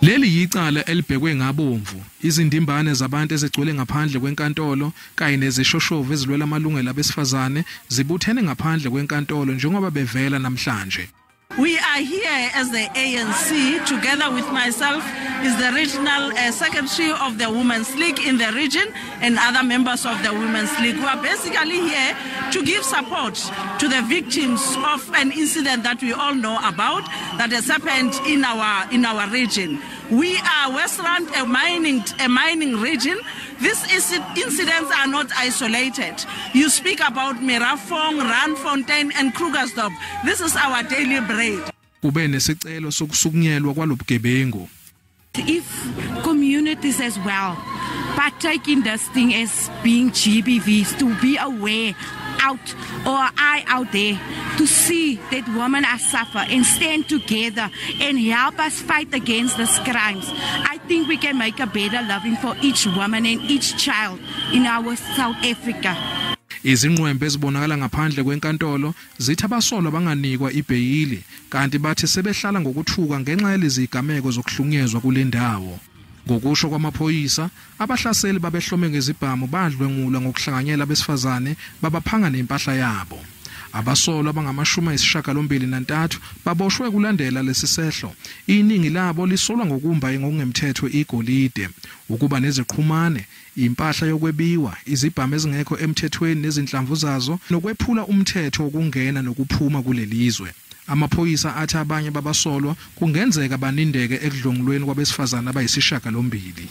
Leli yicala elibhekwe ngabomvu izindimbane zabantu ezigcwele ngaphandle kweNkantolo kanye nezishoshovu ezilwela amalungelo abesifazane zibuthene ngaphandle kweNkantolo njengoba bevela namhlanje. We are here as the ANC, together with myself, is the regional secretary of the Women's League in the region and other members of the Women's League. We are basically here to give support to the victims of an incident that we all know about that has happened in our region. We are Westland, a mining region. These incidents are not isolated. You speak about Mirafong, Randfontein and Krugersdorp. This is our daily bread. Kube nesicelo sokusukunyelwa kwalobugebengu. If communities as well partake in this thing as being GBVs, to be aware out there to see that women are suffer and stand together and help us fight against these crimes, I think we can make a better living for each woman and each child in our South Africa. Izinqwembe ezibonakala ngaphandle kweNkantolo zithi abasolwa abanganikwa ibheyili kanti bathi sebehlala ngokuthuka ngenxa yalezigameko zokudlwengezwa kule ndawo. Ngokusho kwamaphoyisa, abahlaseli babehlome ngezibhamu badlwengula ngokuhlanganyela abesifazane babaphanga nempahla yabo. Abasolwa abangamashumi ayisishiyagalombili nantathu baboshwe kulandela lesisehlo. Iningi labo lisolwa ngokumba ngokungemthetho igolide, ukuba neziqhumane, impahla yokwebiwa, izibhamu ezingekho emthethweni nezinhlamvu zazo, nokwephula umthetho wokungena nokuphuma kulelizwe. Amaphoyisa athi abanye babasolwa kungenzeka banindeke ekudlwengulweni kwabesifazane abayisishiyagalombili.